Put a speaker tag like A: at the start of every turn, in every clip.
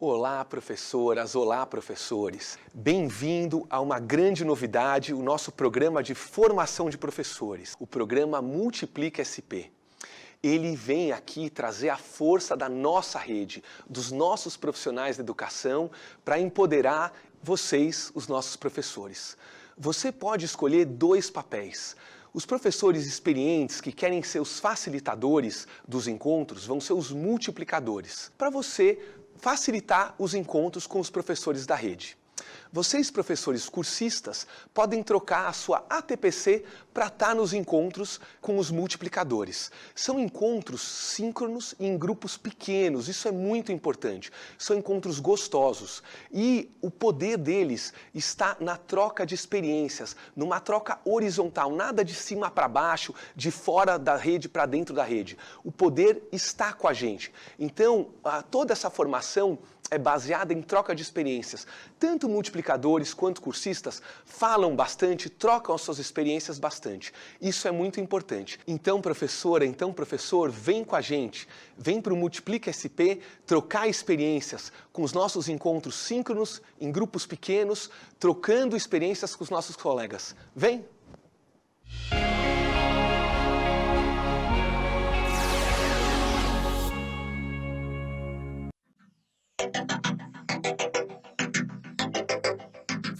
A: Olá, professoras, olá, professores. Bem-vindo a uma grande novidade, o nosso programa de formação de professores, o programa Multiplica SP. Ele vem aqui trazer a força da nossa rede, dos nossos profissionais da educação, para empoderar vocês, os nossos professores. Você pode escolher 2 papéis. Os professores experientes que querem ser os facilitadores dos encontros vão ser os multiplicadores, para você facilitar os encontros com os professores da rede. Vocês, professores cursistas, podem trocar a sua ATPC para estar nos encontros com os multiplicadores. São encontros síncronos e em grupos pequenos, isso é muito importante. São encontros gostosos e o poder deles está na troca de experiências, numa troca horizontal, nada de cima para baixo, de fora da rede para dentro da rede. O poder está com a gente. Então, toda essa formação é baseada em troca de experiências. Tanto multiplicadores quanto cursistas falam bastante, trocam as suas experiências bastante. Isso é muito importante. Então, professora, então, professor, vem com a gente. Vem para o Multiplica SP trocar experiências com os nossos encontros síncronos, em grupos pequenos, trocando experiências com os nossos colegas. Vem!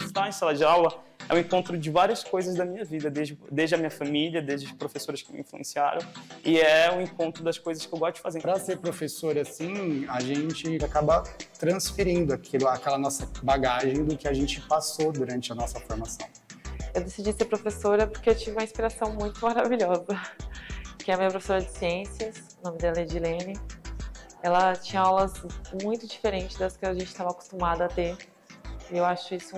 B: Estar em sala de aula é um encontro de várias coisas da minha vida, desde a minha família, desde os professores que me influenciaram, e é o encontro das coisas que eu gosto de fazer.
C: Para ser professor assim, a gente acaba transferindo aquela nossa bagagem do que a gente passou durante a nossa formação.
D: Eu decidi ser professora porque eu tive uma inspiração muito maravilhosa, que é a minha professora de ciências, o nome dela é Edilene. Ela tinha aulas muito diferentes das que a gente estava acostumado a ter. E eu acho isso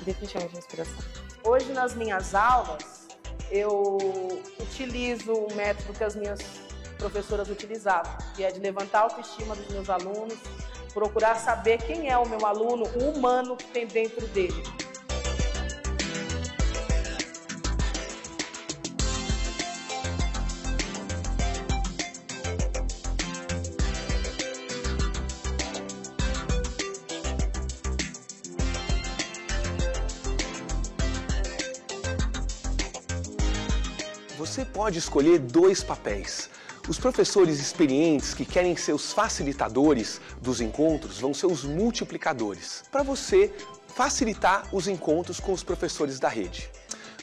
D: definitivamente uma inspiração.
E: Hoje, nas minhas aulas, eu utilizo o método que as minhas professoras utilizavam, que é de levantar a autoestima dos meus alunos, procurar saber quem é o meu aluno, o humano que tem dentro dele.
A: Você pode escolher 2 papéis. Os professores experientes que querem ser os facilitadores dos encontros vão ser os multiplicadores, para você facilitar os encontros com os professores da rede.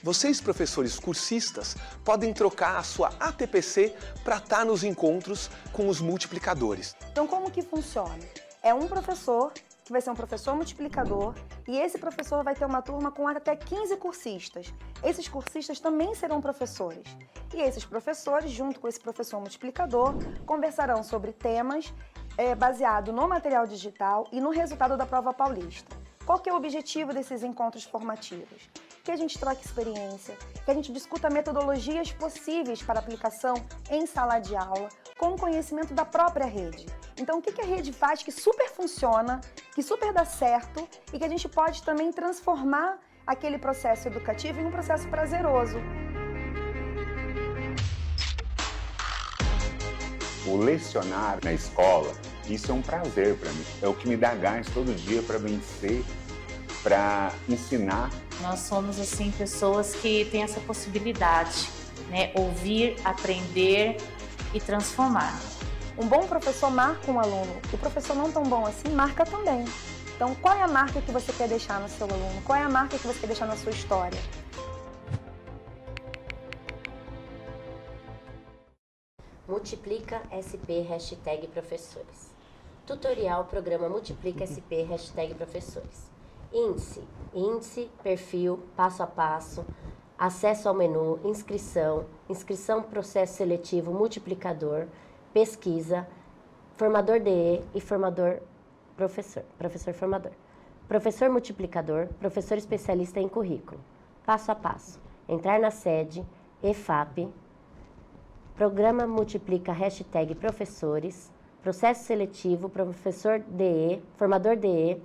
A: Vocês, professores cursistas, podem trocar a sua ATPC para estar nos encontros com os multiplicadores.
F: Então, como que funciona? É um professor que vai ser um professor multiplicador e esse professor vai ter uma turma com até 15 cursistas. Esses cursistas também serão professores. E esses professores, junto com esse professor multiplicador, conversarão sobre temas baseado no material digital e no resultado da prova paulista. Qual que é o objetivo desses encontros formativos? Que a gente troque experiência, que a gente discuta metodologias possíveis para aplicação em sala de aula, com o conhecimento da própria rede. Então, o que a rede faz que super funciona, que super dá certo e que a gente pode também transformar aquele processo educativo em um processo prazeroso.
G: O lecionar na escola, isso é um prazer para mim. É o que me dá gás todo dia para vencer, para ensinar.
H: Nós somos, assim, pessoas que têm essa possibilidade, né? Ouvir, aprender e transformar.
F: Um bom professor marca um aluno, o professor não tão bom assim marca também. Então, qual é a marca que você quer deixar no seu aluno? Qual é a marca que você quer deixar na sua história?
I: Multiplica SP #professores. Tutorial Programa Multiplica SP #professores. Índice, perfil, passo a passo, acesso ao menu, inscrição processo seletivo multiplicador, pesquisa, formador DE e formador professor formador. Professor multiplicador, professor especialista em currículo. Passo a passo, entrar na sede, EFAP, Programa Multiplica #professores, processo seletivo, professor DE, formador DE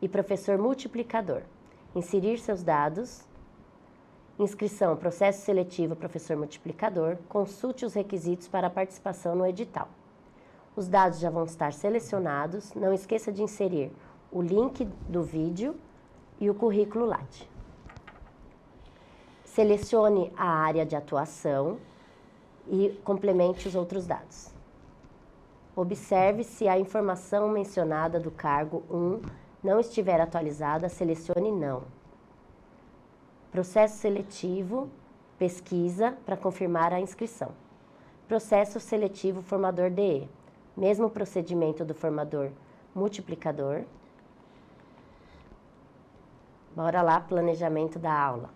I: e professor multiplicador. Inserir seus dados. Inscrição, processo seletivo, professor multiplicador. Consulte os requisitos para a participação no edital. Os dados já vão estar selecionados. Não esqueça de inserir o link do vídeo e o currículo Lattes. Selecione a área de atuação e complemente os outros dados. Observe se a informação mencionada do cargo 1 não estiver atualizada, selecione não. Processo seletivo, pesquisa para confirmar a inscrição. Processo seletivo formador DE. Mesmo procedimento do formador multiplicador. Bora lá, planejamento da aula.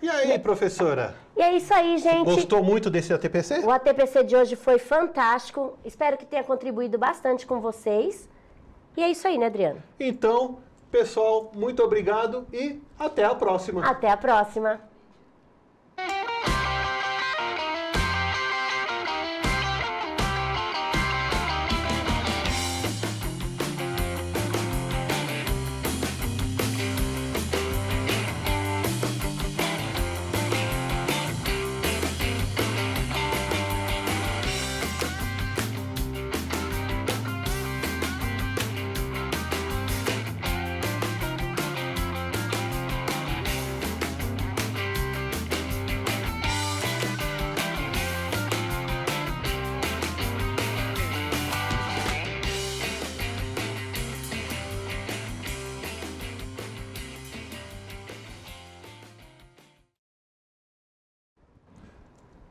J: E aí, professora?
I: E é isso aí, gente.
J: Gostou muito desse ATPC?
I: O ATPC de hoje foi fantástico. Espero que tenha contribuído bastante com vocês. E é isso aí, né, Adriano?
J: Então, pessoal, muito obrigado e até a próxima.
I: Até a próxima.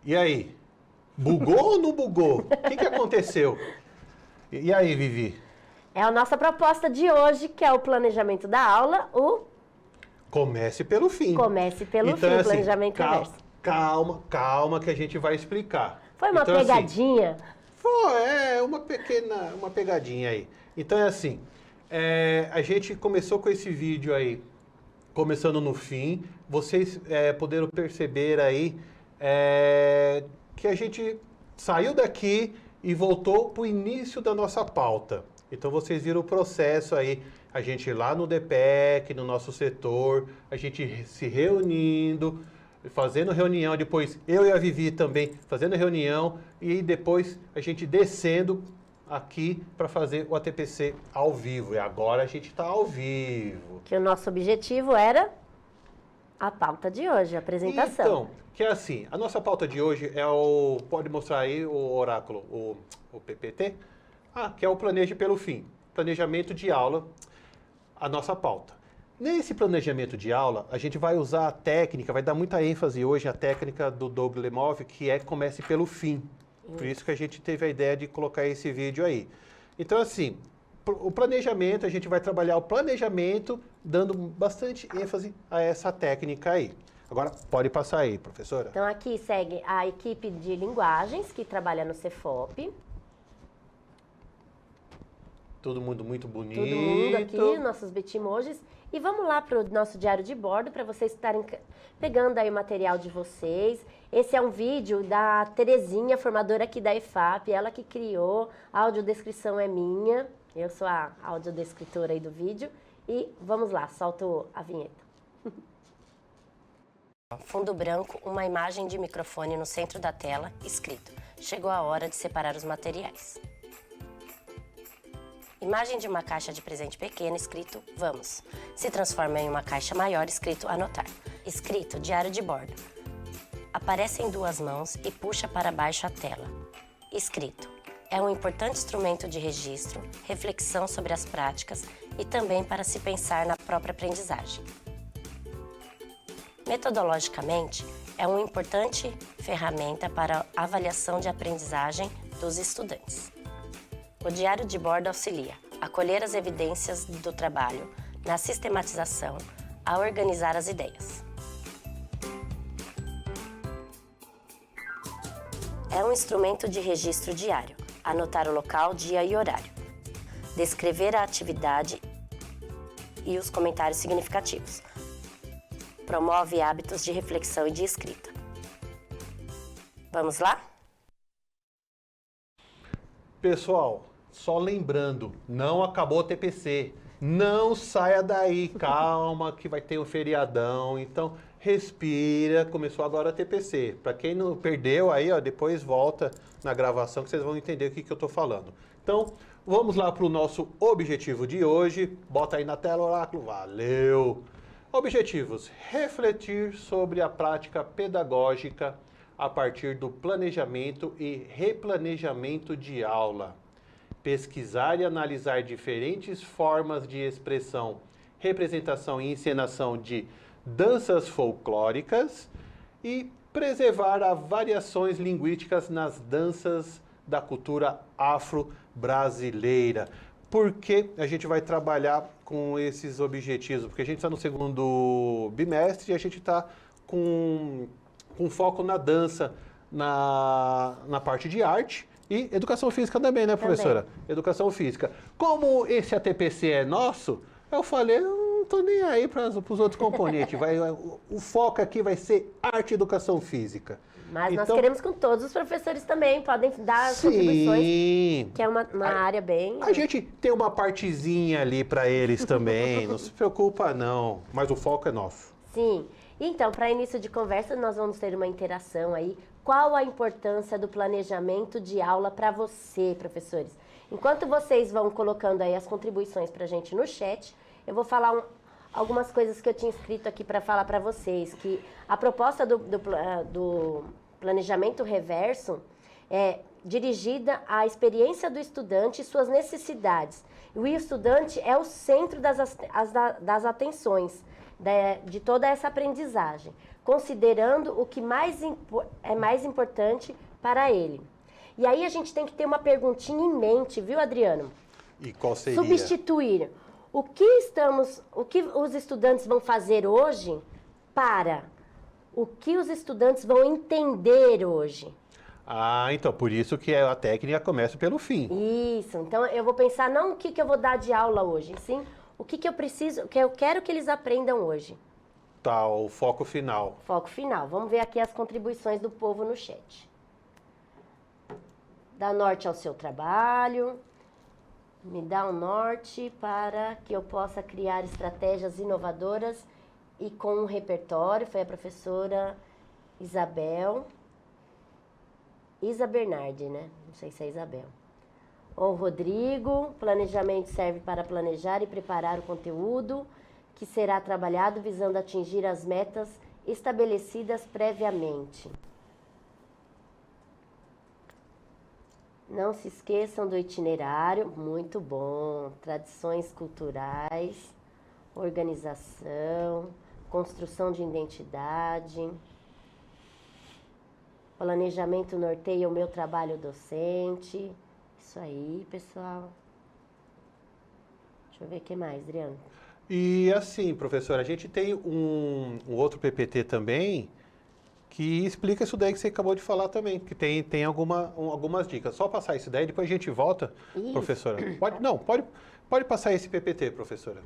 J: E aí? Bugou ou não bugou? O que aconteceu? E aí, Vivi?
I: É a nossa proposta de hoje, que é o planejamento da aula, o
J: Comece pelo fim.
I: Comece pelo
J: então,
I: fim,
J: assim,
I: planejamento reverso.
J: Calma que a gente vai explicar.
I: Foi uma
J: então,
I: pegadinha?
J: Assim, foi, uma pegadinha aí. Então é assim, a gente começou com esse vídeo aí, começando no fim. Vocês puderam perceber aí que a gente saiu daqui e voltou para o início da nossa pauta. Então vocês viram o processo aí, a gente lá no DPEC, no nosso setor, a gente se reunindo, fazendo reunião, depois eu e a Vivi também fazendo reunião e depois a gente descendo aqui para fazer o ATPC ao vivo. E agora a gente está ao vivo.
I: Que o nosso objetivo era a pauta de hoje, a apresentação.
J: Então, que é assim, a nossa pauta de hoje é o... Pode mostrar aí o oráculo, o PPT? Que é o Planeje pelo Fim. Planejamento de aula, a nossa pauta. Nesse planejamento de aula, a gente vai usar a técnica, vai dar muita ênfase hoje à técnica do Doug Lemov, que é Comece pelo Fim. Por isso que a gente teve a ideia de colocar esse vídeo aí. Então, assim, o planejamento, a gente vai trabalhar o planejamento, dando bastante ênfase a essa técnica aí. Agora, pode passar aí, professora.
I: Então, aqui segue a equipe de linguagens, que trabalha no Cefop.
J: Todo mundo muito bonito.
I: Todo mundo aqui, nossos Bitmojis. E vamos lá para o nosso diário de bordo, para vocês estarem pegando aí o material de vocês. Esse é um vídeo da Terezinha, formadora aqui da EFAP, ela que criou. A audiodescrição é minha, eu sou a audiodescritora aí do vídeo. E vamos lá, solto a vinheta. Fundo branco, uma imagem de microfone no centro da tela, escrito: chegou a hora de separar os materiais. Imagem de uma caixa de presente pequena, escrito vamos. Se transforma em uma caixa maior, escrito anotar. Escrito diário de bordo. Aparece em duas mãos e puxa para baixo a tela. Escrito é um importante instrumento de registro, reflexão sobre as práticas e também para se pensar na própria aprendizagem. Metodologicamente, é uma importante ferramenta para a avaliação de aprendizagem dos estudantes. O diário de bordo auxilia a colher as evidências do trabalho, na sistematização, a organizar as ideias. É um instrumento de registro diário, anotar o local, dia e horário, descrever a atividade e os comentários significativos. Promove hábitos de reflexão e de escrita. Vamos lá?
J: Pessoal, só lembrando, não acabou o TPC. Não saia daí, calma que vai ter um feriadão. Então, respira, começou agora a TPC. Para quem não perdeu aí, ó, depois volta na gravação que vocês vão entender o que eu estou falando. Então, vamos lá para o nosso objetivo de hoje. Bota aí na tela, Oráculo. Valeu! Objetivos: refletir sobre a prática pedagógica a partir do planejamento e replanejamento de aula. Pesquisar e analisar diferentes formas de expressão, representação e encenação de danças folclóricas e preservar as variações linguísticas nas danças da cultura afro-brasileira. Por que a gente vai trabalhar com esses objetivos? Porque a gente está no segundo bimestre e a gente está com foco na dança, na parte de arte e educação física também, né, professora? Também. Educação física. Como esse ATPC é nosso, eu falei, eu não estou nem aí para os outros componentes. O foco aqui vai ser arte e educação física.
I: Mas então, nós queremos com todos os professores também, podem dar as contribuições, que é uma área bem...
J: A gente tem uma partezinha ali para eles também, não se preocupa não, mas o foco é nosso.
I: Sim, então, para início de conversa, nós vamos ter uma interação aí. Qual a importância do planejamento de aula para você, professores? Enquanto vocês vão colocando aí as contribuições para a gente no chat, eu vou falar algumas coisas que eu tinha escrito aqui para falar para vocês, que a proposta do planejamento reverso é dirigida à experiência do estudante e suas necessidades. O estudante é o centro das atenções de toda essa aprendizagem, considerando o que é mais importante para ele. E aí a gente tem que ter uma perguntinha em mente, viu, Adriano?
J: E qual seria?
I: Substituir o que os estudantes vão fazer hoje para o que os estudantes vão entender hoje.
J: Ah, então por isso que a técnica começa pelo fim.
I: Isso, então eu vou pensar não o que eu vou dar de aula hoje, sim o que eu preciso, o que eu quero que eles aprendam hoje.
J: Tá, o foco final.
I: Foco final. Vamos ver aqui as contribuições do povo no chat. Dá norte ao seu trabalho. Me dá um norte para que eu possa criar estratégias inovadoras e com um repertório. Foi a professora Isabel. Isa Bernardi, né? Não sei se é Isabel. O Rodrigo, planejamento serve para planejar e preparar o conteúdo que será trabalhado visando atingir as metas estabelecidas previamente. Não se esqueçam do itinerário, muito bom. Tradições culturais, organização, construção de identidade. Planejamento norteia o meu trabalho docente. Isso aí, pessoal. Deixa eu ver o que mais, Adriano.
J: E assim, professora, a gente tem um outro PPT também que explica isso daí que você acabou de falar também, que tem algumas dicas. Só passar isso daí, depois a gente volta, isso. Professora. Pode passar esse PPT, professora.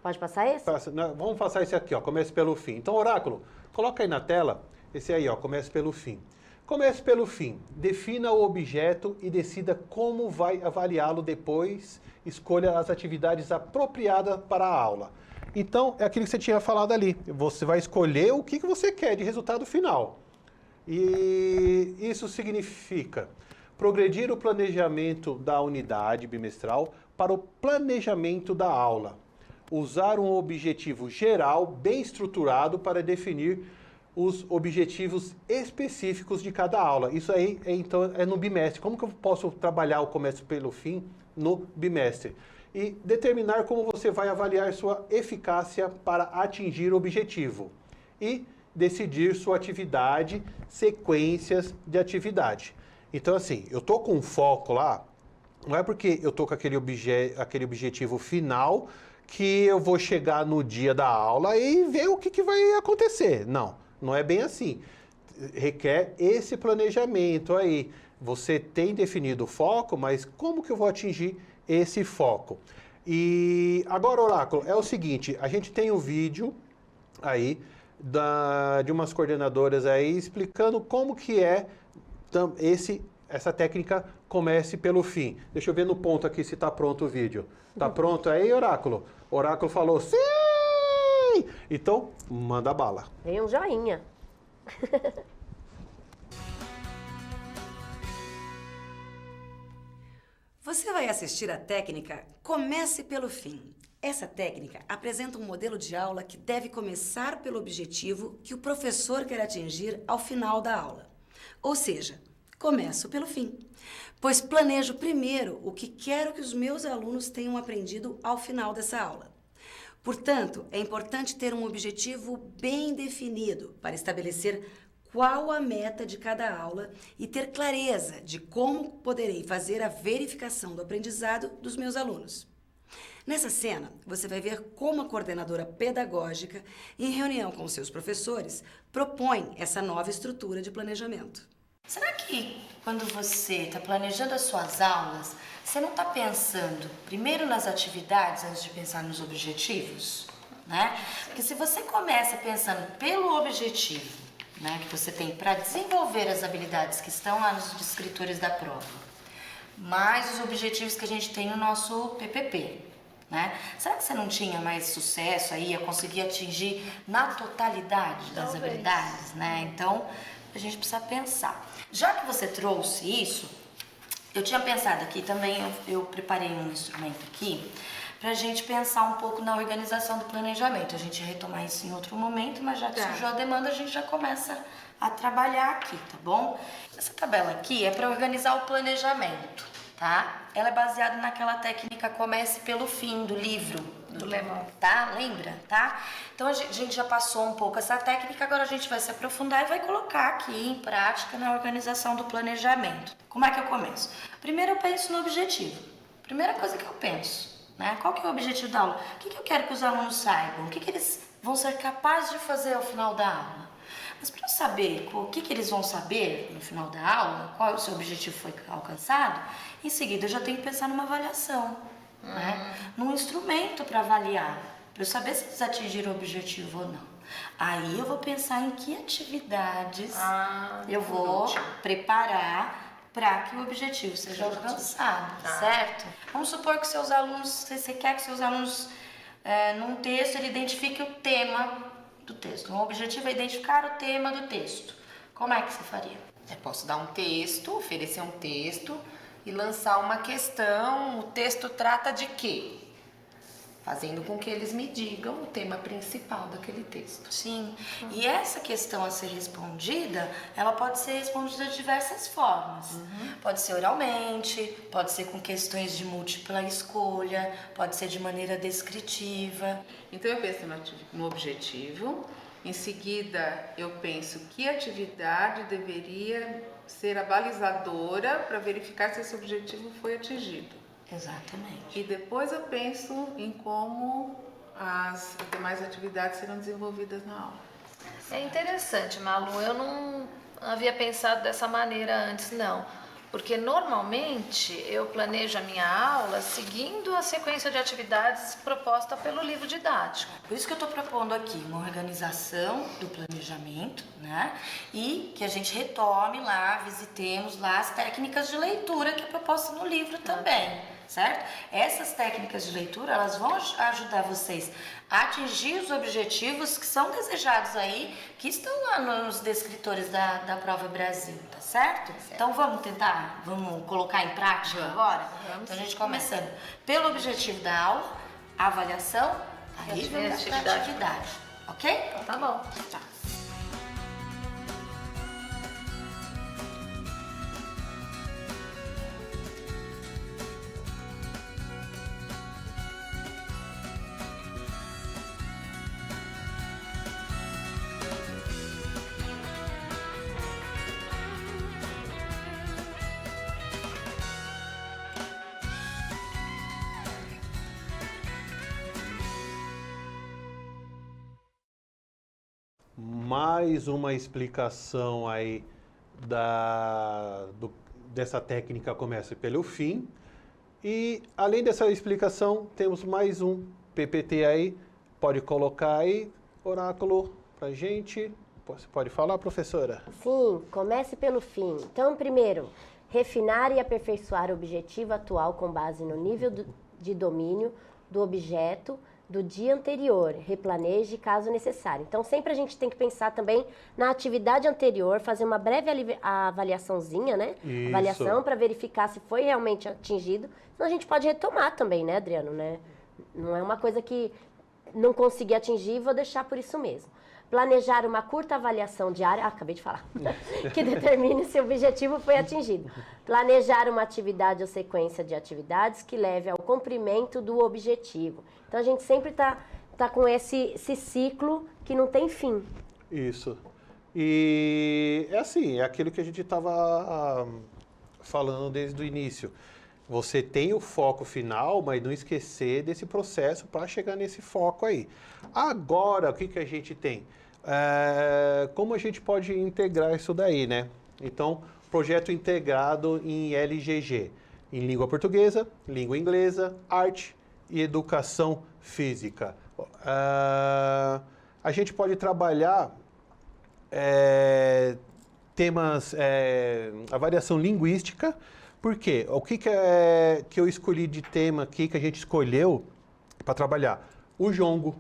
I: Pode passar esse?
J: Vamos passar esse aqui, ó, comece pelo fim. Então, Oráculo, coloca aí na tela, esse aí, ó, comece pelo fim. Comece pelo fim. Defina o objeto e decida como vai avaliá-lo depois. Escolha as atividades apropriadas para a aula. Então, é aquilo que você tinha falado ali. Você vai escolher o que você quer de resultado final. E isso significa progredir o planejamento da unidade bimestral para o planejamento da aula. Usar um objetivo geral bem estruturado para definir os objetivos específicos de cada aula. Isso aí, então, é no bimestre. Como que eu posso trabalhar o começo pelo fim no bimestre? E determinar como você vai avaliar sua eficácia para atingir o objetivo. E decidir sua atividade, sequências de atividade. Então, assim, eu estou com um foco lá, não é porque eu estou com aquele objetivo final que eu vou chegar no dia da aula e ver o que vai acontecer. Não. Não é bem assim. Requer esse planejamento aí. Você tem definido o foco, mas como que eu vou atingir esse foco? E agora, Oráculo, é o seguinte, a gente tem um vídeo aí de umas coordenadoras aí explicando como que é essa técnica comece pelo fim. Deixa eu ver no ponto aqui se está pronto o vídeo. Está pronto aí, Oráculo? Oráculo falou sim! Então, manda bala.
I: Dei um joinha.
K: Você vai assistir a técnica Comece pelo Fim. Essa técnica apresenta um modelo de aula que deve começar pelo objetivo que o professor quer atingir ao final da aula. Ou seja, começo pelo fim, pois planejo primeiro o que quero que os meus alunos tenham aprendido ao final dessa aula. Portanto, é importante ter um objetivo bem definido para estabelecer qual a meta de cada aula e ter clareza de como poderei fazer a verificação do aprendizado dos meus alunos. Nessa cena, você vai ver como a coordenadora pedagógica, em reunião com seus professores, propõe essa nova estrutura de planejamento.
L: Será que quando você está planejando as suas aulas, você não está pensando primeiro nas atividades antes de pensar nos objetivos? Né? Porque se você começa pensando pelo objetivo, né, que você tem para desenvolver as habilidades que estão lá nos descritores da prova, mais os objetivos que a gente tem no nosso PPP, né? Será que você não tinha mais sucesso aí, ia conseguir atingir na totalidade das habilidades, né? Então, a gente precisa pensar. Já que você trouxe isso, eu tinha pensado aqui também, eu preparei um instrumento aqui, pra gente pensar um pouco na organização do planejamento. A gente vai retomar isso em outro momento, mas já que surgiu a demanda, a gente já começa a trabalhar aqui, tá bom? Essa tabela aqui é para organizar o planejamento, tá? Ela é baseada naquela técnica Comece pelo Fim, do livro. Do Lemon. Tá? Lembra? Tá? Então a gente já passou um pouco essa técnica, agora a gente vai se aprofundar e vai colocar aqui em prática na organização do planejamento. Como é que eu começo? Primeiro eu penso no objetivo. Primeira coisa que eu penso, né? Qual que é o objetivo da aula? O que eu quero que os alunos saibam? O que eles vão ser capazes de fazer ao final da aula? Mas para eu saber o que eles vão saber no final da aula, qual o seu objetivo foi alcançado, em seguida eu já tenho que pensar numa avaliação, né? Num instrumento para avaliar, para eu saber se eles atingiram o objetivo ou não. Aí eu vou pensar em que atividades eu vou preparar para que o objetivo seja alcançado, certo? Vamos supor que seus alunos, você quer que seus alunos, num texto, ele identifique o tema do texto. O objetivo é identificar o tema do texto. Como é que você faria?
M: Eu posso dar um texto, oferecer um texto e lançar uma questão. O texto trata de quê? Fazendo com que eles me digam o tema principal daquele texto.
L: Sim, e essa questão a ser respondida, ela pode ser respondida de diversas formas. Pode ser oralmente, pode ser com questões de múltipla escolha, pode ser de maneira descritiva.
N: Então eu penso no objetivo, em seguida eu penso que atividade deveria ser a balizadora para verificar se esse objetivo foi atingido.
L: Exatamente.
N: E depois eu penso em como as demais atividades serão desenvolvidas na aula.
O: É interessante, Malu. Eu não havia pensado dessa maneira antes, não. Porque normalmente eu planejo a minha aula seguindo a sequência de atividades proposta pelo livro didático.
L: Por isso que eu estou propondo aqui uma organização do planejamento, né? E que a gente retome lá, visitemos lá as técnicas de leitura que é proposta no livro também, certo? Essas técnicas de leitura, elas vão ajudar vocês a atingir os objetivos que são desejados aí, que estão lá nos descritores da Prova Brasil, tá certo? Então vamos tentar, vamos colocar em prática agora? Então a gente começando pelo objetivo da aula, a avaliação, aí vem a atividade, ok?
O: Então tá bom.
L: Tá.
J: Mais uma explicação aí dessa técnica Comece pelo Fim. E além dessa explicação, temos mais um PPT aí. Pode colocar aí, oráculo, pra gente. Você pode falar, professora?
I: Sim, comece pelo fim. Então, primeiro, refinar e aperfeiçoar o objetivo atual com base no nível de domínio do objeto, do dia anterior, replaneje caso necessário. Então, sempre a gente tem que pensar também na atividade anterior, fazer uma breve avaliaçãozinha, né?
J: Isso.
I: Avaliação para verificar se foi realmente atingido. Senão a gente pode retomar também, né, Adriano? Né? Não é uma coisa que não consegui atingir, vou deixar por isso mesmo. Planejar uma curta avaliação diária, acabei de falar, que determine se o objetivo foi atingido. Planejar uma atividade ou sequência de atividades que leve ao cumprimento do objetivo. Então, a gente sempre tá com esse ciclo que não tem fim.
J: Isso. E é assim, é aquilo que a gente estava falando desde o início. Você tem o foco final, mas não esquecer desse processo para chegar nesse foco aí. Agora, o que a gente tem? Como a gente pode integrar isso daí, né? Então, projeto integrado em LGG, em língua portuguesa, língua inglesa, arte e educação física. A gente pode trabalhar temas, a variação linguística. Por quê? O que eu escolhi de tema aqui, que a gente escolheu para trabalhar? O jongo.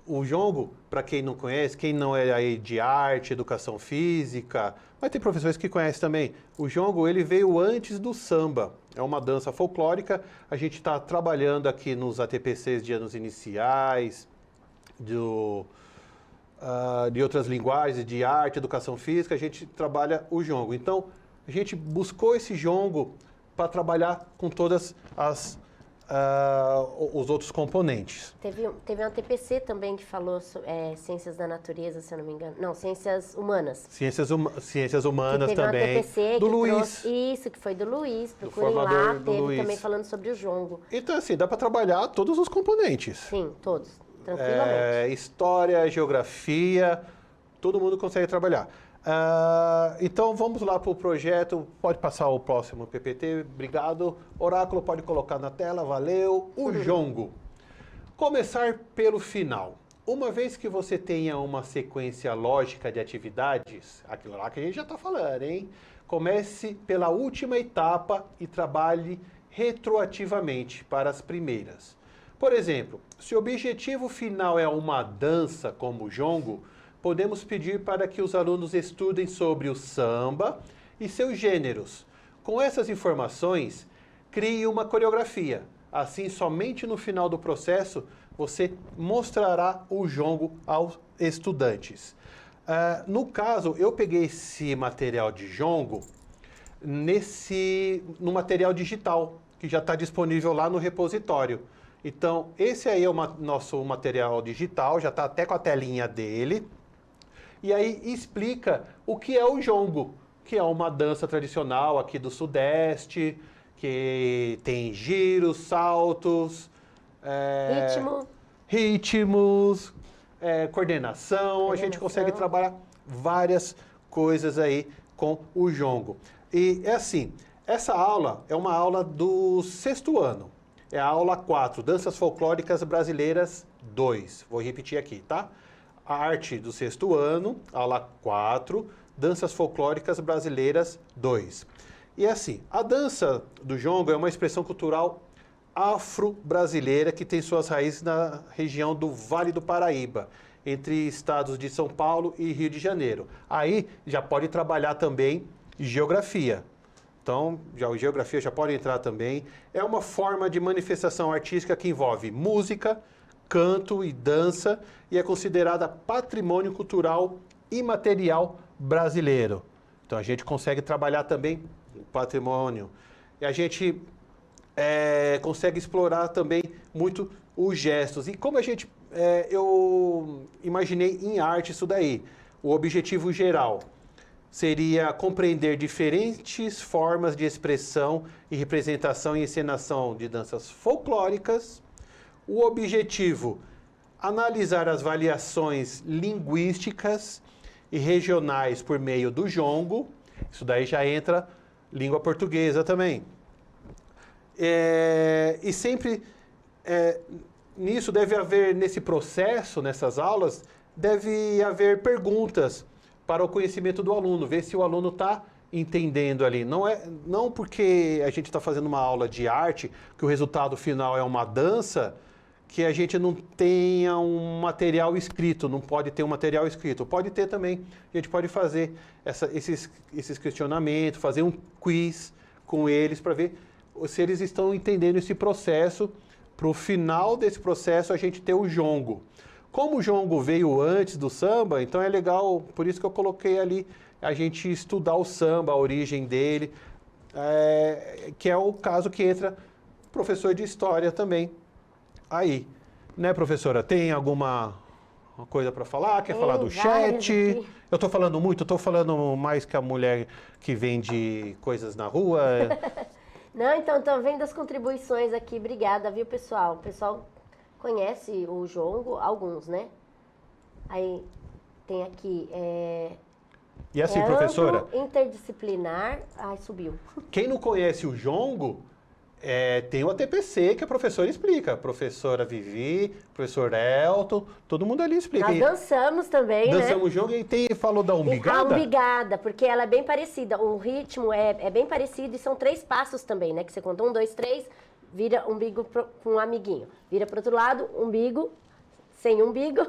J: O jongo, para quem não conhece, quem não é aí de arte, educação física, mas tem professores que conhecem também. O jongo, ele veio antes do samba. É uma dança folclórica. A gente está trabalhando aqui nos ATPCs de anos iniciais, de outras linguagens, de arte, educação física, a gente trabalha o jongo. Então, a gente buscou esse jongo para trabalhar com todas os outros componentes.
I: Teve um TPC também que falou ciências da natureza, se eu não me engano. Não, ciências humanas.
J: Ciências humanas
I: teve
J: também.
I: Um TPC
J: do
I: que
J: Luiz.
I: Isso, que foi do Luiz. Procurem lá, teve
J: Luiz.
I: também falando sobre o jongo.
J: Então, assim, dá para trabalhar todos os componentes.
I: Sim, todos, tranquilamente.
J: História, geografia, todo mundo consegue trabalhar. Então, vamos lá para o projeto. Pode passar o próximo PPT. Obrigado. Oráculo, pode colocar na tela. Valeu. O jongo. Começar pelo final. Uma vez que você tenha uma sequência lógica de atividades, aquilo lá que a gente já está falando, hein? Comece pela última etapa e trabalhe retroativamente para as primeiras. Por exemplo, se o objetivo final é uma dança como o jongo, podemos pedir para que os alunos estudem sobre o samba e seus gêneros. Com essas informações, crie uma coreografia. Assim, somente no final do processo, você mostrará o jongo aos estudantes. No caso, eu peguei esse material de jongo no material digital, que já está disponível lá no repositório. Então, esse aí é o nosso material digital, já está até com a telinha dele. E aí explica o que é o jongo, que é uma dança tradicional aqui do Sudeste, que tem giros, saltos, ritmos, coordenação. A gente consegue trabalhar várias coisas aí com o jongo. E é assim, essa aula é uma aula do 6º ano. É a aula 4, Danças Folclóricas Brasileiras 2. Vou repetir aqui, tá? A arte do 6º ano, aula 4, Danças Folclóricas Brasileiras 2. E assim, a dança do jongo é uma expressão cultural afro-brasileira que tem suas raízes na região do Vale do Paraíba, entre estados de São Paulo e Rio de Janeiro. Aí já pode trabalhar também geografia. Então, geografia já pode entrar também. É uma forma de manifestação artística que envolve música, canto e dança e é considerada patrimônio cultural imaterial brasileiro. Então a gente consegue trabalhar também o patrimônio. E a gente consegue explorar também muito os gestos. E como eu imaginei em arte isso daí, o objetivo geral seria compreender diferentes formas de expressão e representação e encenação de danças folclóricas. O objetivo, analisar as variações linguísticas e regionais por meio do jongo. Isso daí já entra língua portuguesa também. E sempre nisso deve haver, nesse processo, nessas aulas, deve haver perguntas para o conhecimento do aluno, ver se o aluno está entendendo ali. Não porque a gente está fazendo uma aula de arte, que o resultado final é uma dança, que a gente não tenha um material escrito, não pode ter um material escrito. Pode ter também, a gente pode fazer esses questionamentos, fazer um quiz com eles para ver se eles estão entendendo esse processo, para o final desse processo a gente ter o jongo. Como o jongo veio antes do samba, então é legal, por isso que eu coloquei ali, a gente estudar o samba, a origem dele, que é o caso que entra professor de história também. Aí, né, professora, tem alguma coisa para falar? Quer falar do chat? Eu estou falando muito, estou falando mais que a mulher que vende coisas na rua.
P: Não, então, estou vendo as contribuições aqui. Obrigada, viu, pessoal? O pessoal conhece o jongo, alguns, né? Aí tem aqui,
J: E assim, professora...
P: amplo, interdisciplinar... Ai, subiu.
J: Quem não conhece o jongo... tem o ATPC que a professora explica. A professora Vivi, professor Elton, todo mundo ali explica.
P: Nós dançamos também, né?
J: Dançamos junto e falou da umbigada?
P: A umbigada, porque ela é bem parecida. O ritmo é bem parecido e são 3 passos também, né? Que você conta 1, 2, 3, vira umbigo com um amiguinho. Vira pro outro lado, umbigo, sem umbigo,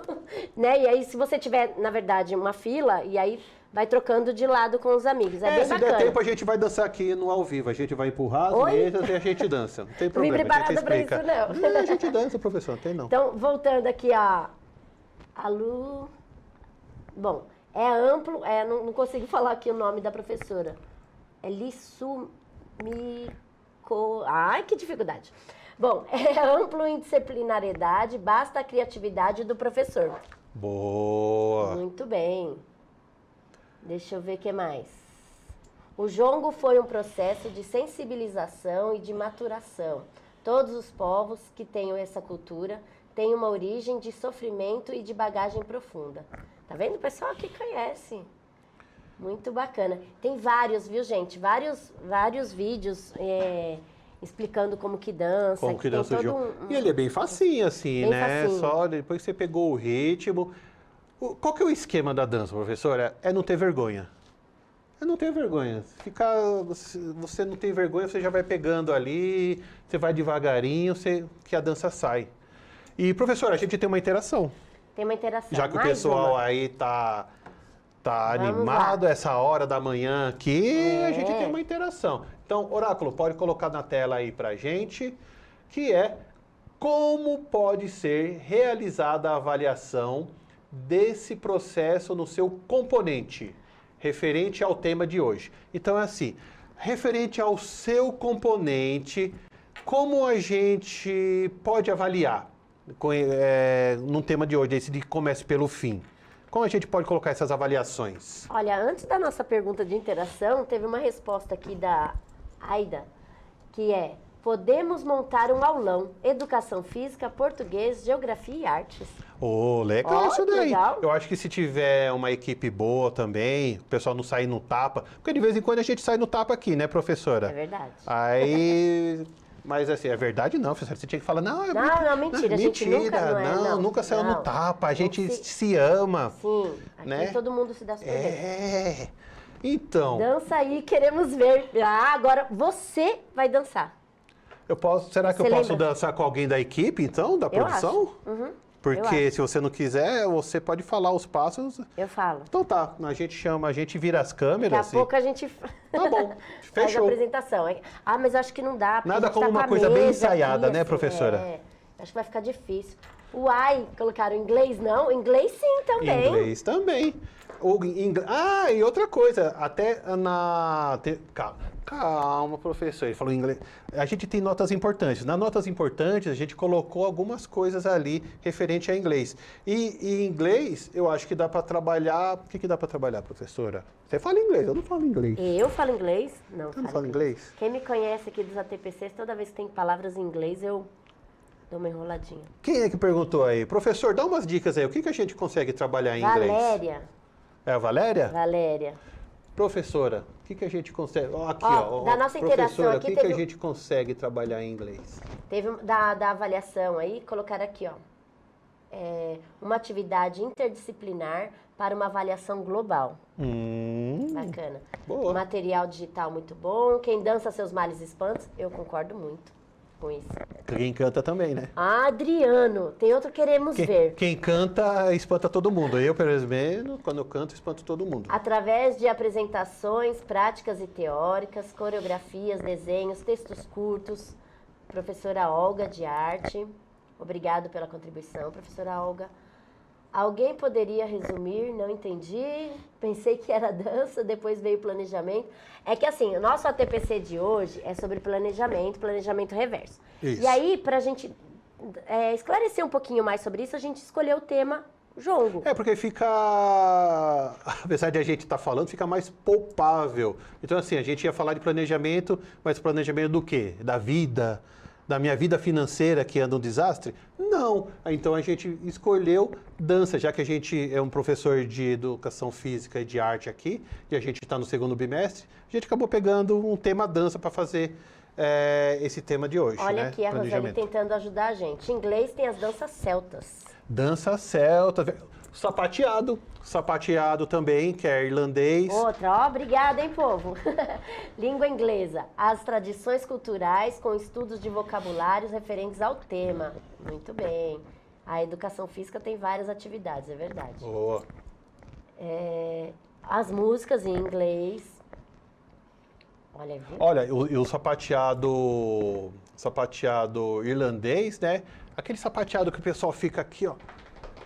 P: né? E aí, se você tiver, na verdade, uma fila, e aí... vai trocando de lado com os amigos. Bem
J: se
P: bacana.
J: der tempo, a gente vai dançar aqui no ao vivo. A gente vai empurrar as mesas e a gente dança. Não tem problema,
P: Não me preparada para isso, não.
J: A gente dança, professor, não tem não.
P: Então, voltando aqui, ó. A Lu... Bom, é amplo, não consigo falar aqui o nome da professora. É Lissumico... Ai, que dificuldade. Bom, é amplo em disciplinariedade, basta a criatividade do professor.
J: Boa!
P: Muito bem. Deixa eu ver o que mais. O jongo foi um processo de sensibilização e de maturação. Todos os povos que tenham essa cultura têm uma origem de sofrimento e de bagagem profunda. Tá vendo? O pessoal aqui conhece. Muito bacana. Tem vários, viu, gente? Vários vídeos explicando como que dança.
J: Como que dança o jongo. E ele é bem facinho, assim, né? Facinho. Só depois que você pegou o ritmo... Qual que é o esquema da dança, professora? É não ter vergonha. É não ter vergonha. Você não tem vergonha, você já vai pegando ali, você vai devagarinho, que a dança sai. E, professora, a gente tem uma interação.
P: Tem uma interação.
J: Já que o pessoal aí tá animado, essa hora da manhã aqui, a gente tem uma interação. Então, Oráculo, pode colocar na tela aí pra gente, que é como pode ser realizada a avaliação desse processo no seu componente, referente ao tema de hoje. Então é assim, referente ao seu componente, como a gente pode avaliar no tema de hoje, esse de comece pelo fim? Como a gente pode colocar essas avaliações?
P: Olha, antes da nossa pergunta de interação, teve uma resposta aqui da Aida, que é: podemos montar um aulão, educação física, português, geografia e artes.
J: Legal isso daí.
P: Legal.
J: Eu acho que se tiver uma equipe boa também, o pessoal não sair no tapa, porque de vez em quando a gente sai no tapa aqui, né, professora?
P: É verdade.
J: Aí... Mas assim, é verdade não, professora. Você tinha que falar, não,
P: mentira. A gente
J: nunca saiu no tapa, a gente se ama.
P: Sim, aqui
J: né?
P: todo mundo se dá super bem.
J: Então...
P: Dança aí, queremos ver. Agora você vai dançar.
J: Será que eu posso dançar com alguém da equipe, então, da produção?
P: Eu acho.
J: Porque se você não quiser, você pode falar os passos.
P: Eu falo.
J: Então tá, a gente vira as câmeras.
P: Daqui a pouco a gente
J: tá bom, fechou.
P: Faz a apresentação. Mas eu acho que não dá.
J: Nada como uma coisa bem ensaiada, né, professora?
P: Acho que vai ficar difícil. Colocaram inglês não? Inglês sim também.
J: Inglês também. E outra coisa, até Calma, professor, ele falou em inglês. A gente tem notas importantes. Nas notas importantes, a gente colocou algumas coisas ali referente a inglês. E em inglês, eu acho que dá para trabalhar... O que dá para trabalhar, professora? Você fala inglês, eu não falo inglês.
P: Eu falo inglês? Não,
J: eu não falo inglês.
P: Quem me conhece aqui dos ATPCs, toda vez que tem palavras em inglês, eu dou uma enroladinha.
J: Quem é que perguntou aí? Professor, dá umas dicas aí. O que a gente consegue trabalhar em inglês?
P: Valéria.
J: É a Valéria?
P: Valéria.
J: Professora, o que a gente consegue...
P: da nossa interação aqui,
J: o que a gente consegue trabalhar em inglês?
P: Teve da avaliação aí, colocaram aqui, uma atividade interdisciplinar para uma avaliação global. Bacana.
J: Boa.
P: Material digital muito bom. Quem dança seus males espantos, eu concordo muito. com isso.
J: Quem canta também, né?
P: Adriano, tem outro queremos ver.
J: Quem canta espanta todo mundo. Eu, pelo menos, quando eu canto, espanto todo mundo.
P: Através de apresentações práticas e teóricas, coreografias, desenhos, textos curtos. Professora Olga, de arte. Obrigado pela contribuição, professora Olga. Alguém poderia resumir? Não entendi. Pensei que era dança, depois veio planejamento. É que assim, o nosso ATPC de hoje é sobre planejamento reverso.
J: Isso.
P: E aí, para a gente esclarecer um pouquinho mais sobre isso, a gente escolheu o tema jongo.
J: É, porque fica, apesar de a gente estar falando, fica mais palpável. Então assim, a gente ia falar de planejamento, mas planejamento do quê? Da vida? Da minha vida financeira que anda um desastre? Não. Então a gente escolheu dança, já que a gente é um professor de educação física e de arte aqui, e a gente está no segundo bimestre, a gente acabou pegando um tema dança para fazer esse tema de hoje.
P: Olha
J: né?
P: aqui a Roseli tentando ajudar a gente. Em inglês tem as danças celtas.
J: Dança celta, sapateado também, que é irlandês.
P: Outra, obrigada, hein, povo? Língua inglesa, as tradições culturais com estudos de vocabulários referentes ao tema. Muito bem. A educação física tem várias atividades, é verdade.
J: Boa.
P: As músicas em inglês. Olha, viu?
J: Olha, o sapateado irlandês, né? Aquele sapateado que o pessoal fica aqui, ó.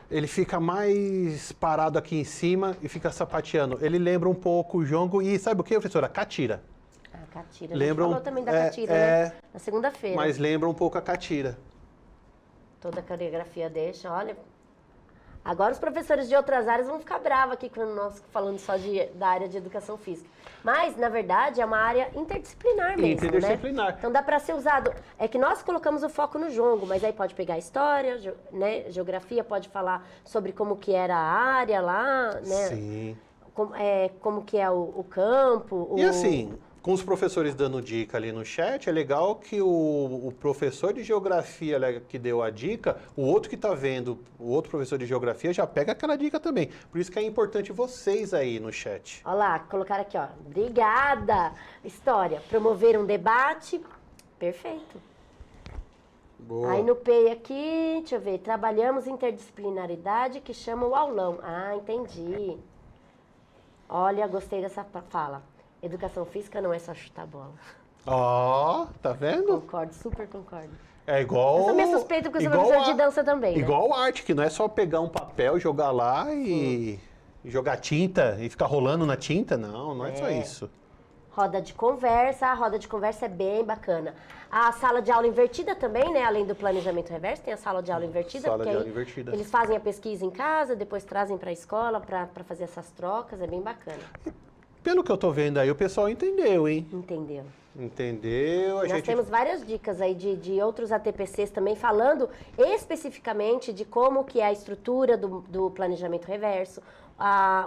J: Ele fica mais parado aqui em cima e fica sapateando. Ele lembra um pouco o jongo e sabe o que, professora? Catira.
P: A catira. A gente falou também da catira, né? Na segunda-feira.
J: Mas lembra um pouco a catira.
P: Toda a coreografia deixa, olha. Agora os professores de outras áreas vão ficar bravos aqui quando nós falando só da área de educação física. Mas, na verdade, é uma área interdisciplinar mesmo,
J: interdisciplinar.
P: né? Então dá para ser usado. É que nós colocamos o foco no jongo, mas aí pode pegar história, né? Geografia, pode falar sobre como que era a área lá, né?
J: Sim.
P: Como que é o campo.
J: E assim, com os professores dando dica ali no chat, é legal que o professor de geografia que deu a dica, o outro que está vendo, o outro professor de geografia já pega aquela dica também. Por isso que é importante vocês aí no chat.
P: Olha lá, colocaram aqui, ó. Obrigada! História, promover um debate. Perfeito.
J: Boa.
P: Aí no PEI aqui, deixa eu ver, trabalhamos interdisciplinaridade que chama o aulão. Ah, entendi. Olha, gostei dessa fala. Educação física não é só chutar bola.
J: Ó, tá vendo?
P: Concordo, super concordo.
J: É igual...
P: Eu sou meio suspeito porque eu sou professor de dança também, né?
J: Igual arte, que não é só pegar um papel, jogar lá e jogar tinta e ficar rolando na tinta. Não é só isso.
P: Roda de conversa, a roda de conversa é bem bacana. A sala de aula invertida também, né? Além do planejamento reverso, tem a sala de aula invertida.
J: Sala de aula invertida.
P: Eles fazem a pesquisa em casa, depois trazem para a escola para fazer essas trocas, é bem bacana.
J: Pelo que eu tô vendo aí, o pessoal entendeu, hein?
P: Entendeu.
J: Nós
P: temos várias dicas aí de outros ATPCs também, falando especificamente de como que é a estrutura do planejamento reverso,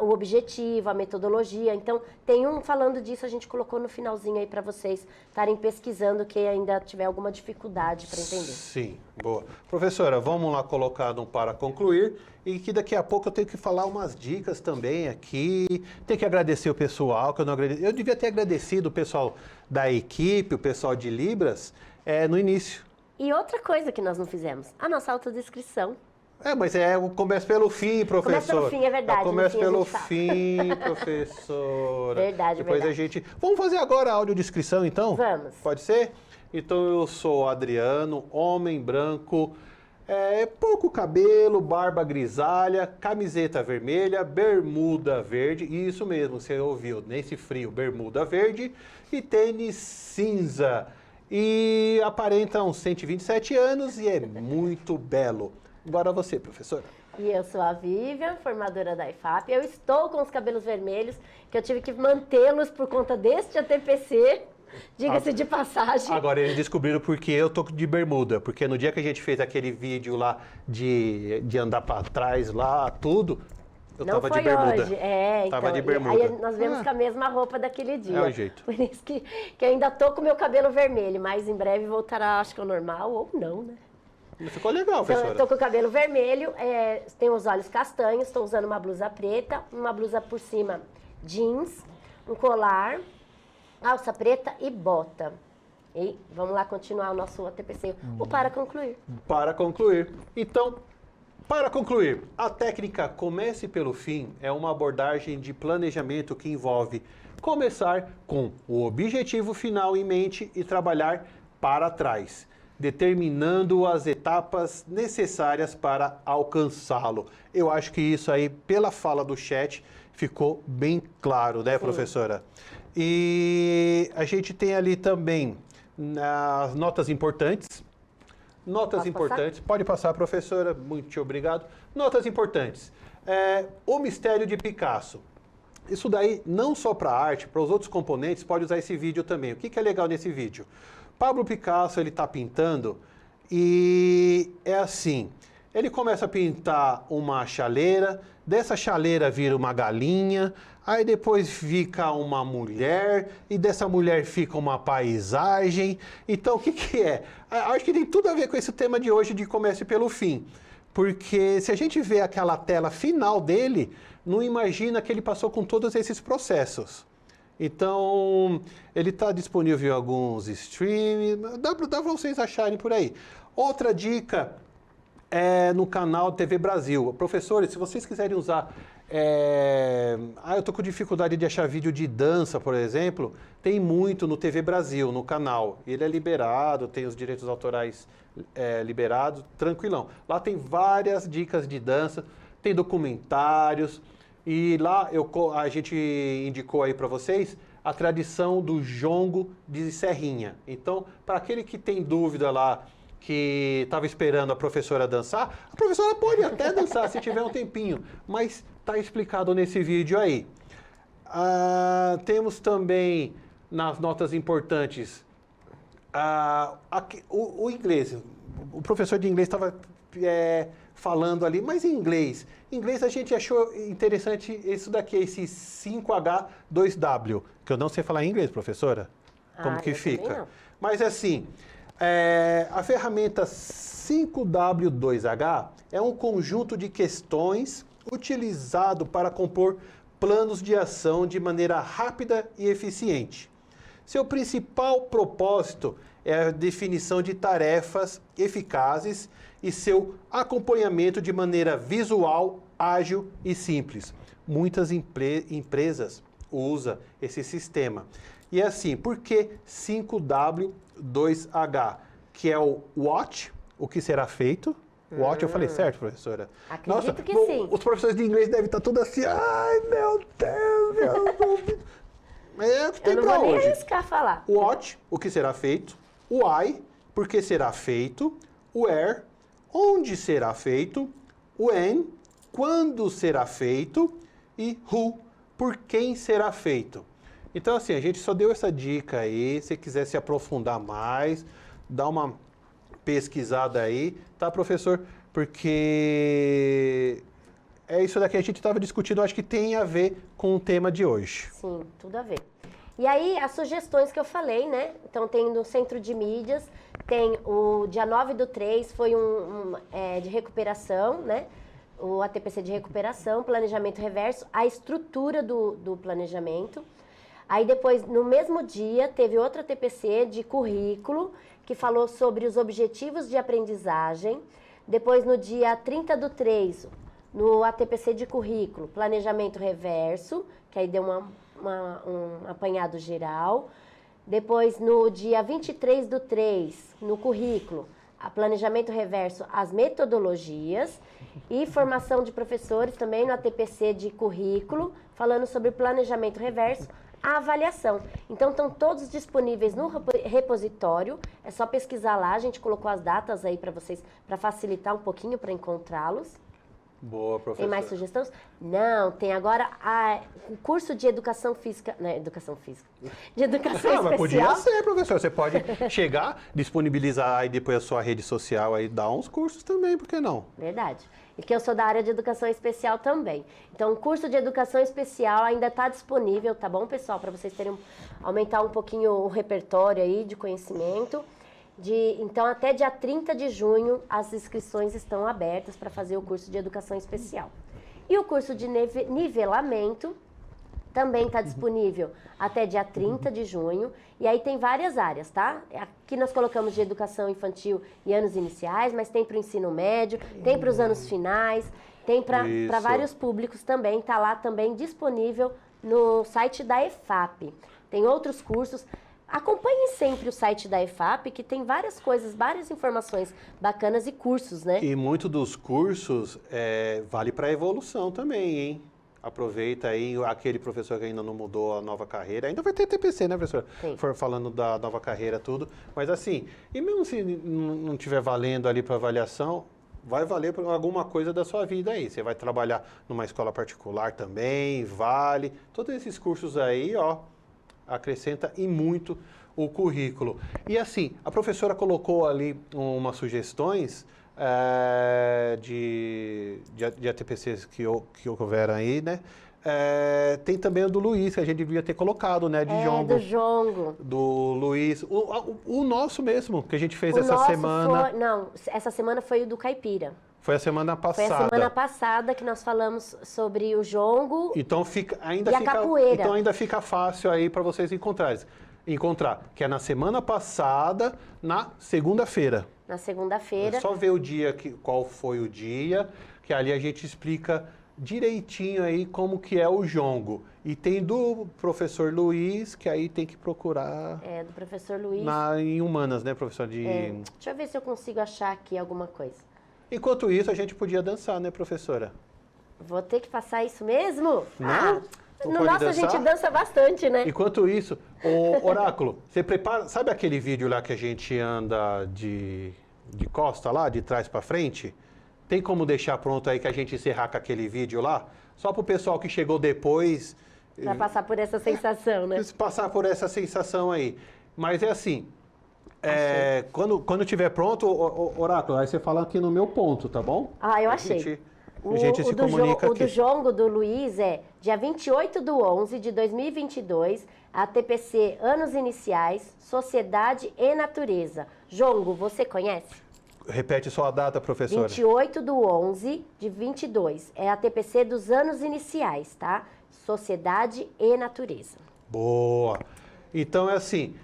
P: o objetivo, a metodologia. Então, tem um falando disso, a gente colocou no finalzinho aí para vocês estarem pesquisando, quem ainda tiver alguma dificuldade para entender.
J: Sim, boa. Professora, vamos lá colocar no para concluir e que daqui a pouco eu tenho que falar umas dicas também aqui. Tem que agradecer o pessoal, que eu não agradeci. Eu devia ter agradecido o pessoal da equipe, o pessoal de Libras, no início.
P: E outra coisa que nós não fizemos, a nossa autodescrição.
J: Mas começa pelo fim, professor.
P: Começa pelo fim, é verdade.
J: Começa pelo fim, professora.
P: Verdade,
J: Depois
P: verdade.
J: a gente... Vamos fazer agora a audiodescrição, então?
P: Vamos.
J: Pode ser? Então, eu sou Adriano, homem branco, pouco cabelo, barba grisalha, camiseta vermelha, bermuda verde, isso mesmo, você ouviu, nesse frio, bermuda verde e tênis cinza. E aparenta uns 127 anos e é muito belo. Agora você, professora.
P: E eu sou a Vivian, formadora da IFAP. Eu estou com os cabelos vermelhos, que eu tive que mantê-los por conta deste ATPC, diga-se de passagem.
J: Agora eles descobriram porque eu tô de bermuda, porque no dia que a gente fez aquele vídeo lá de andar para trás lá, tudo, eu tava de bermuda.
P: Hoje.
J: Tava de bermuda.
P: Aí nós vemos com a mesma roupa daquele dia.
J: É o jeito.
P: Por isso que eu ainda tô com o meu cabelo vermelho, mas em breve voltará, acho que ao normal, ou não, né?
J: Ficou legal, professora.
P: Então, eu tô com o cabelo vermelho, tenho os olhos castanhos, estou usando uma blusa preta, uma blusa por cima jeans, um colar, alça preta e bota. E vamos lá continuar o nosso ATPC, o para concluir.
J: Para concluir. Então, para concluir, a técnica Comece pelo Fim é uma abordagem de planejamento que envolve começar com o objetivo final em mente e trabalhar para trás, determinando as etapas necessárias para alcançá-lo. Eu acho que isso aí, pela fala do chat, ficou bem claro, né, professora? E a gente tem ali também as notas importantes. Notas importantes. Pode passar, professora. Muito obrigado. Notas importantes. O Mistério de Picasso. Isso daí, não só para a arte, para os outros componentes, pode usar esse vídeo também. O que é legal nesse vídeo? Pablo Picasso, ele está pintando e é assim. Ele começa a pintar uma chaleira, dessa chaleira vira uma galinha, aí depois fica uma mulher, e dessa mulher fica uma paisagem. Então, o que é? Acho que tem tudo a ver com esse tema de hoje de Comece pelo Fim. Porque se a gente vê aquela tela final dele, não imagina que ele passou com todos esses processos. Então, ele está disponível em alguns streams, dá para vocês acharem por aí. Outra dica é no canal TV Brasil. Professores, se vocês quiserem usar... eu estou com dificuldade de achar vídeo de dança, por exemplo. Tem muito no TV Brasil, no canal. Ele é liberado, tem os direitos autorais liberados, tranquilão. Lá tem várias dicas de dança, tem documentários. E lá a gente indicou aí para vocês a tradição do jongo de Serrinha. Então, para aquele que tem dúvida lá, que estava esperando a professora dançar, a professora pode até dançar se tiver um tempinho, mas está explicado nesse vídeo aí. Temos também, nas notas importantes, o inglês. O professor de inglês estava falando ali, mas em inglês. Em inglês a gente achou interessante isso daqui, esse 5H2W, que eu não sei falar em inglês, professora. Como que fica? Mas assim... a ferramenta 5W2H é um conjunto de questões utilizado para compor planos de ação de maneira rápida e eficiente. Seu principal propósito é a definição de tarefas eficazes e seu acompanhamento de maneira visual, ágil e simples. Muitas empresas usam esse sistema. E é assim, por que 5W2H? Que é o what, o que será feito. What, eu falei certo, professora?
P: Acredito que sim.
J: Os professores de inglês devem estar todos assim, ai meu Deus,
P: eu não vou nem arriscar falar.
J: O what, o que será feito. O why, por que será feito. O where, onde será feito. O when, quando será feito. E who, por quem será feito. Então, assim, a gente só deu essa dica aí. Se quiser se aprofundar mais, dá uma pesquisada aí, tá, professor? Porque é isso daqui que a gente estava discutindo, acho que tem a ver com o tema de hoje.
P: Sim, tudo a ver. E aí, as sugestões que eu falei, né? Então, tem no Centro de Mídias, tem o dia 9/3, foi de recuperação, né? O ATPC de recuperação, planejamento reverso, a estrutura do planejamento. Aí depois, no mesmo dia, teve outra TPC de currículo, que falou sobre os objetivos de aprendizagem. Depois, no dia 30/3, no ATPC de currículo, planejamento reverso, que aí deu um apanhado geral. Depois, no dia 23/3, no currículo, a planejamento reverso, as metodologias. E formação de professores também no ATPC de currículo, falando sobre planejamento reverso, a avaliação. Então, estão todos disponíveis no repositório, é só pesquisar lá, a gente colocou as datas aí para vocês, para facilitar um pouquinho para encontrá-los.
J: Boa, professora.
P: Tem mais sugestões? Não, tem agora o curso de educação física, de educação especial.
J: Mas podia ser, professor, você pode chegar, disponibilizar aí depois a sua rede social, aí dar uns cursos também, por que não?
P: Verdade. E que eu sou da área de educação especial também. Então, o curso de educação especial ainda está disponível, tá bom, pessoal? Para vocês aumentar um pouquinho o repertório aí de conhecimento. Então, até dia 30 de junho, as inscrições estão abertas para fazer o curso de educação especial. E o curso de nivelamento também está disponível até dia 30 de junho. E aí tem várias áreas, tá? Aqui nós colocamos de educação infantil e anos iniciais, mas tem para o ensino médio, tem para os anos finais, tem para vários públicos também. Está lá também disponível no site da EFAP. Tem outros cursos. Acompanhe sempre o site da EFAP, que tem várias coisas, várias informações bacanas e cursos, né?
J: E muito dos cursos vale para a evolução também, hein? Aproveita aí aquele professor que ainda não mudou a nova carreira. Ainda vai ter TPC, né, professor? For falando da nova carreira, tudo. Mas assim, e mesmo se não estiver valendo ali para avaliação, vai valer para alguma coisa da sua vida aí. Você vai trabalhar numa escola particular também, vale. Todos esses cursos aí, ó, acrescenta e muito o currículo. E assim, a professora colocou ali umas sugestões de ATPCs que houveram aí, né? Tem também o do Luiz, que a gente devia ter colocado, né? De Jongo.
P: Do Jongo.
J: Do Luiz. O nosso mesmo, que a gente fez essa semana.
P: Essa semana foi o do Caipira.
J: Foi a semana passada.
P: Foi a semana passada que nós falamos sobre o jongo
J: então
P: a capoeira.
J: Então ainda fica fácil aí para vocês encontrar, que é na semana passada, na segunda-feira.
P: Na segunda-feira.
J: É só ver o dia, qual foi o dia, que ali a gente explica direitinho aí como que é o jongo. E tem do professor Luiz, que aí tem que procurar...
P: do professor Luiz.
J: Em humanas, né, professor?
P: Deixa eu ver se eu consigo achar aqui alguma coisa.
J: Enquanto isso, a gente podia dançar, né, professora?
P: Vou ter que passar isso mesmo?
J: Não?
P: No nosso a gente dança bastante, né?
J: Enquanto isso, o Oráculo, você prepara... Sabe aquele vídeo lá que a gente anda de costa lá, de trás para frente? Tem como deixar pronto aí que a gente encerrar com aquele vídeo lá? Só para o pessoal que chegou depois...
P: Para passar por essa sensação, né?
J: Passar por essa sensação aí. Mas é assim... quando tiver pronto, Oráculo, aí você fala aqui no meu ponto, tá bom?
P: Eu achei.
J: A gente se comunica aqui.
P: O do jongo do Luiz é dia 28/11 de 2022, ATPC Anos Iniciais, Sociedade e Natureza. Jongo, você conhece?
J: Repete só a data, professora.
P: 28/11 de 22. É a ATPC dos Anos Iniciais, tá? Sociedade e Natureza.
J: Boa. Então é assim...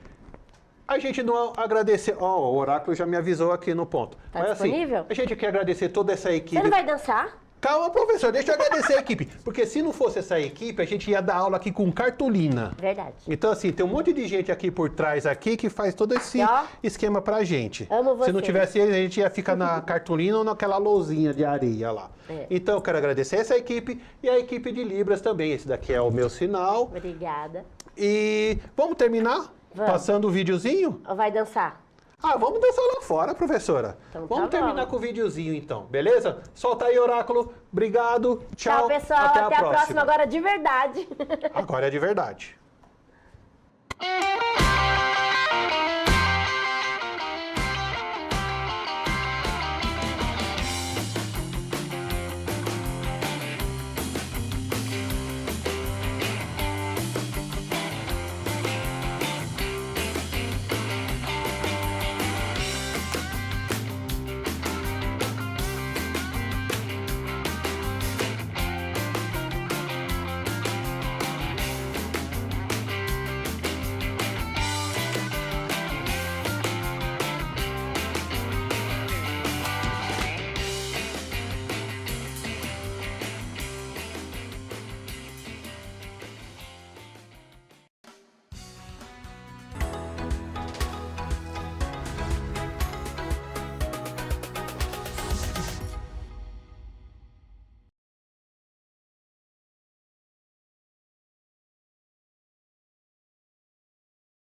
J: A gente não agradecer... o Oráculo já me avisou aqui no ponto.
P: Tá disponível?
J: Assim, a gente quer agradecer toda essa equipe.
P: Você não vai dançar?
J: Calma, professor, deixa eu agradecer a equipe. Porque se não fosse essa equipe, a gente ia dar aula aqui com cartolina.
P: Verdade.
J: Então, assim, tem um monte de gente aqui por trás aqui que faz todo esse esquema pra gente.
P: Amo você.
J: Se não tivesse eles, a gente ia ficar na cartolina ou naquela lousinha de areia lá. Então, eu quero agradecer essa equipe e a equipe de Libras também. Esse daqui é o meu sinal.
P: Obrigada.
J: E vamos terminar?
P: Vamos.
J: Passando o videozinho?
P: Ou vai dançar?
J: Vamos dançar lá fora, professora.
P: Então,
J: vamos terminar com o videozinho, então. Beleza? Solta aí, Oráculo. Obrigado. Tchau.
P: Tchau, pessoal. Até a próxima. Agora de verdade.
J: Agora é de verdade.